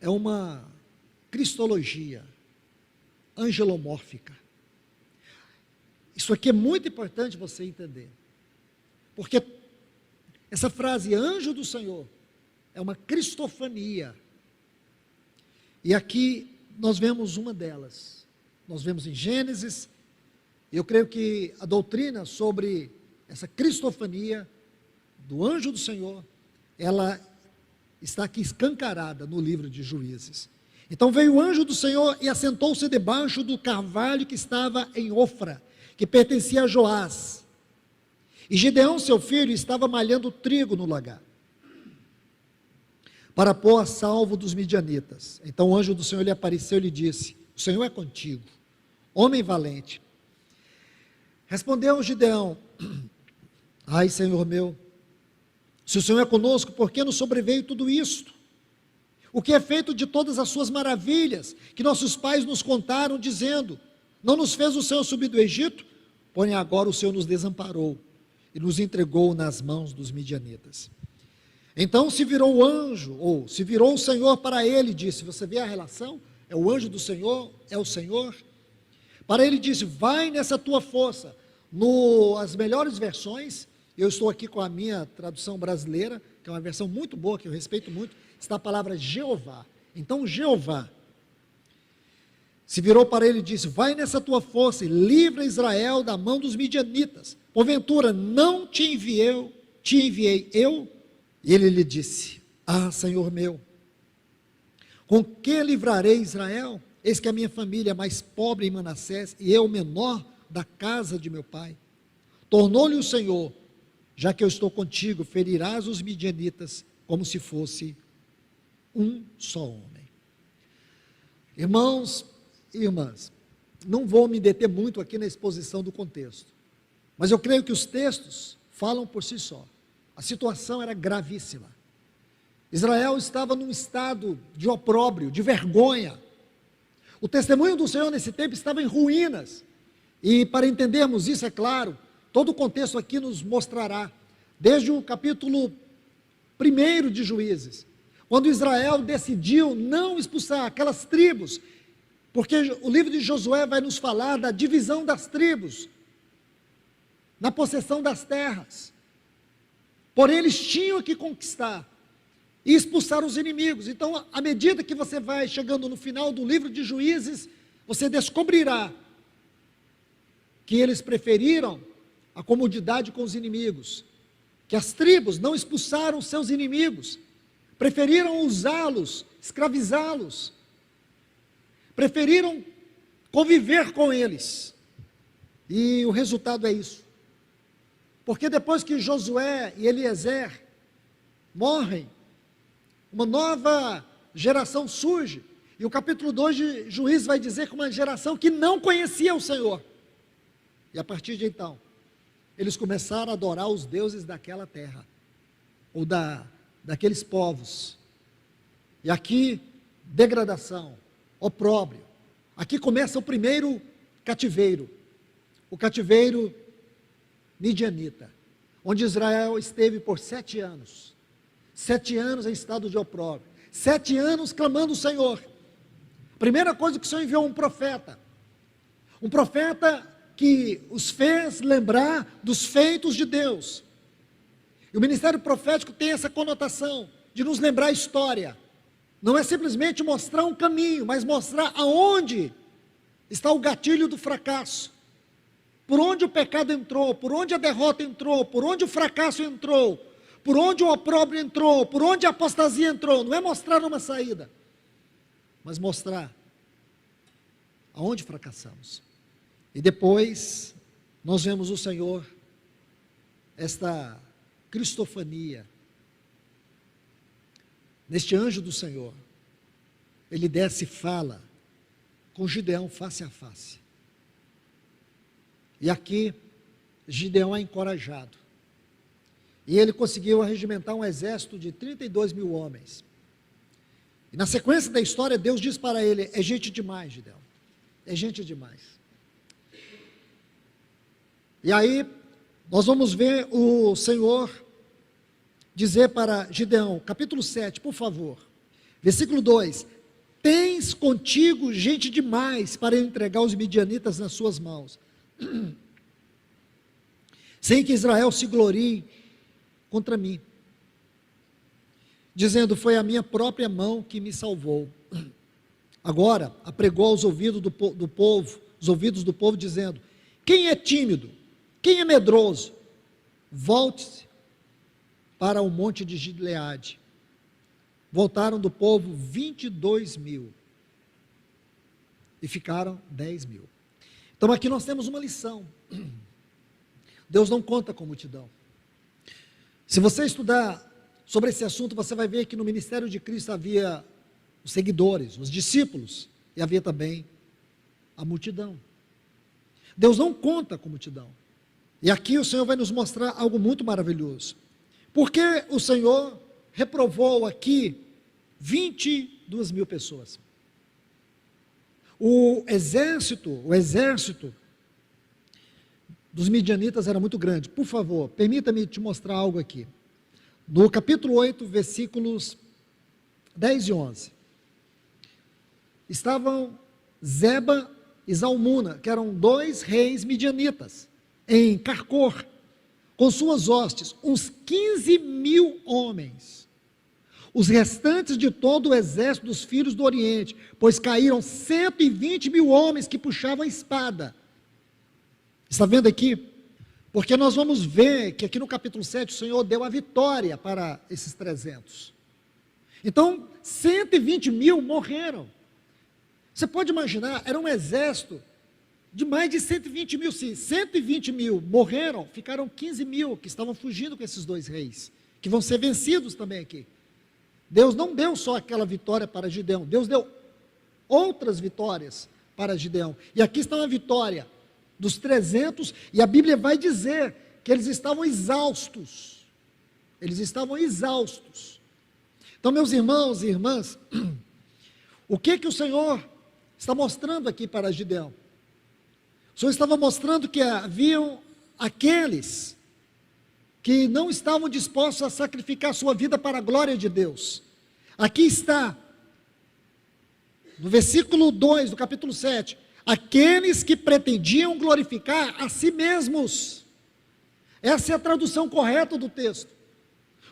é uma cristologia angelomórfica. Isso aqui é muito importante você entender, porque essa frase, anjo do Senhor, é uma cristofania, e aqui nós vemos uma delas, nós vemos em Gênesis. Eu creio que a doutrina sobre essa cristofania do anjo do Senhor, ela está aqui escancarada no livro de Juízes. Então veio o anjo do Senhor e assentou-se debaixo do carvalho que estava em Ofra, que pertencia a Joás. E Gideão, seu filho, estava malhando trigo no lagar, para pôr a salvo dos midianitas. Então o anjo do Senhor lhe apareceu e lhe disse: o Senhor é contigo, homem valente. Respondeu Gideão: ai, Senhor meu, se o Senhor é conosco, por que nos sobreveio tudo isto? O que é feito de todas as suas maravilhas, que nossos pais nos contaram, dizendo: não nos fez o Senhor subir do Egito? Porém agora o Senhor nos desamparou, e nos entregou nas mãos dos midianitas. Então se virou o anjo, ou se virou o Senhor para ele, e disse, você vê a relação? É o anjo do Senhor, é o Senhor. Para ele disse: vai nessa tua força. As melhores versões, eu estou aqui com a minha tradução brasileira, que é uma versão muito boa, que eu respeito muito, está a palavra Jeová. Então Jeová se virou para ele e disse: vai nessa tua força e livra Israel da mão dos midianitas. Porventura não te enviei eu? E ele lhe disse: ah, Senhor meu, com que livrarei Israel? Eis que a minha família é mais pobre em Manassés, e eu menor da casa de meu pai. Tornou-lhe o Senhor: já que eu estou contigo, ferirás os midianitas como se fosse um só homem. Irmãos e irmãs, não vou me deter muito aqui na exposição do contexto, mas eu creio que os textos falam por si só. A situação era gravíssima. Israel estava num estado de opróbrio, de vergonha. O testemunho do Senhor nesse tempo estava em ruínas. E para entendermos isso, é claro, todo o contexto aqui nos mostrará, desde o capítulo 1 de Juízes, quando Israel decidiu não expulsar aquelas tribos, porque o livro de Josué vai nos falar da divisão das tribos, na possessão das terras. Porém, eles tinham que conquistar e expulsar os inimigos. Então, à medida que você vai chegando no final do livro de Juízes, você descobrirá que eles preferiram a comodidade com os inimigos, que as tribos não expulsaram seus inimigos, preferiram usá-los, escravizá-los, preferiram conviver com eles, e o resultado é isso, porque depois que Josué e Eliezer morrem, uma nova geração surge, e o capítulo 2 de Juízes vai dizer que uma geração que não conhecia o Senhor, e a partir de então, eles começaram a adorar os deuses daquela terra, ou daqueles povos, e aqui, degradação, opróbrio, aqui começa o primeiro cativeiro, o cativeiro midianita, onde Israel esteve por 7 anos, 7 anos em estado de opróbrio, 7 anos clamando o Senhor. Primeira coisa que o Senhor enviou um profeta que os fez lembrar dos feitos de Deus. E o ministério profético tem essa conotação de nos lembrar a história. Não é simplesmente mostrar um caminho, mas mostrar aonde está o gatilho do fracasso. Por onde o pecado entrou, por onde a derrota entrou, por onde o fracasso entrou, por onde o opróbrio entrou, por onde a apostasia entrou. Não é mostrar uma saída, mas mostrar aonde fracassamos. E depois nós vemos o Senhor, esta cristofania, neste anjo do Senhor, ele desce e fala com Gideão face a face. E aqui, Gideão é encorajado. E ele conseguiu arregimentar um exército de 32 mil homens. E na sequência da história, Deus diz para ele: é gente demais, Gideão. É gente demais. E aí, nós vamos ver o Senhor dizer para Gideão, capítulo 7, por favor, versículo 2: tens contigo gente demais para eu entregar os midianitas nas suas mãos, sem que Israel se glorie contra mim, dizendo, foi a minha própria mão que me salvou. Agora, apregou aos ouvidos do povo, os ouvidos do povo, dizendo, quem é tímido? Quem é medroso? Volte-se para o monte de Gileade. Voltaram do povo 22.000 e ficaram 10.000. Então aqui nós temos uma lição. Deus não conta com multidão. Se você estudar sobre esse assunto, você vai ver que no ministério de Cristo havia os seguidores, os discípulos, e havia também a multidão. Deus não conta com multidão. E aqui o Senhor vai nos mostrar algo muito maravilhoso. Porque o Senhor reprovou aqui 22.000 pessoas. O exército dos midianitas era muito grande. Por favor, permita-me te mostrar algo aqui. No capítulo 8, versículos 10 e 11. Estavam Zeba e Zalmuna, que eram 2 reis midianitas, em Carcor, com suas hostes, uns 15.000 homens. Os restantes de todo o exército dos filhos do Oriente, pois caíram 120.000 homens que puxavam a espada. Está vendo aqui? Porque nós vamos ver que aqui no capítulo 7 o Senhor deu a vitória para esses 300. Então, 120.000 morreram. Você pode imaginar, era um exército de mais de 120.000. Se 120.000 morreram, ficaram 15.000 que estavam fugindo com esses 2 reis, que vão ser vencidos também aqui. Deus não deu só aquela vitória para Gideão, Deus deu outras vitórias para Gideão. E aqui está uma vitória dos 300, e a Bíblia vai dizer que eles estavam exaustos. Eles estavam exaustos. Então, meus irmãos e irmãs, o que o Senhor está mostrando aqui para Gideão? O Senhor estava mostrando que haviam aqueles que não estavam dispostos a sacrificar sua vida para a glória de Deus. Aqui está, no versículo 2 do capítulo 7, aqueles que pretendiam glorificar a si mesmos. Essa é a tradução correta do texto.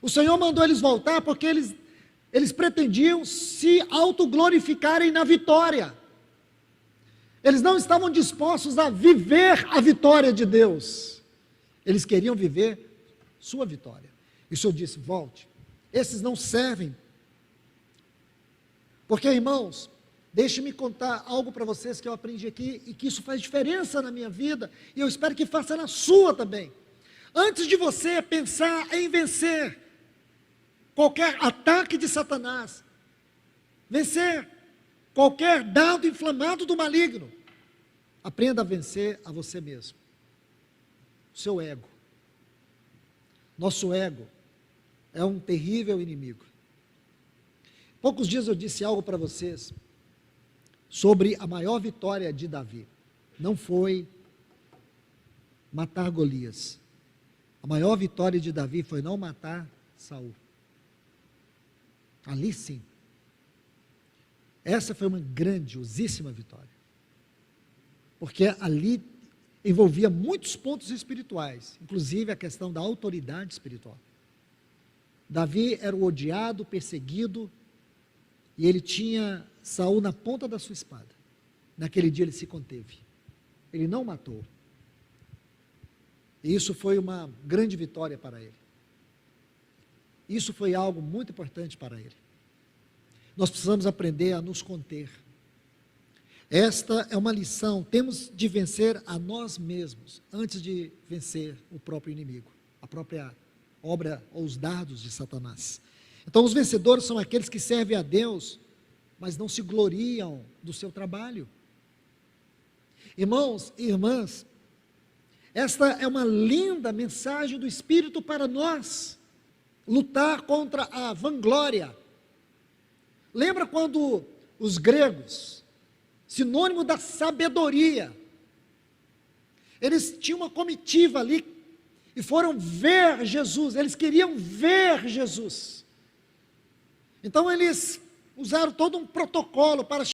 O Senhor mandou eles voltar porque eles pretendiam se autoglorificarem na vitória. Eles não estavam dispostos a viver a vitória de Deus. Eles queriam viver sua vitória. E o Senhor disse, volte. Esses não servem. Porque, irmãos, deixe-me contar algo para vocês que eu aprendi aqui e que isso faz diferença na minha vida e eu espero que faça na sua também. Antes de você pensar em vencer qualquer ataque de Satanás, vencer qualquer dardo inflamado do maligno, aprenda a vencer a você mesmo. O seu ego. Nosso ego é um terrível inimigo. Poucos dias eu disse algo para vocês sobre a maior vitória de Davi. Não foi matar Golias. A maior vitória de Davi foi não matar Saul. Ali sim. Essa foi uma grandiosíssima vitória. Porque ali envolvia muitos pontos espirituais, inclusive a questão da autoridade espiritual. Davi era o odiado, perseguido, e ele tinha Saul na ponta da sua espada. Naquele dia ele se conteve. Ele não matou. E isso foi uma grande vitória para ele. Isso foi algo muito importante para ele. Nós precisamos aprender a nos conter. Esta é uma lição, temos de vencer a nós mesmos, antes de vencer o próprio inimigo, a própria obra ou os dardos de Satanás. Então os vencedores são aqueles que servem a Deus, mas não se gloriam do seu trabalho. Irmãos e irmãs, esta é uma linda mensagem do Espírito para nós, lutar contra a vanglória. Lembra quando os gregos, sinônimo da sabedoria, eles tinham uma comitiva ali, e foram ver Jesus, eles queriam ver Jesus, então eles usaram todo um protocolo para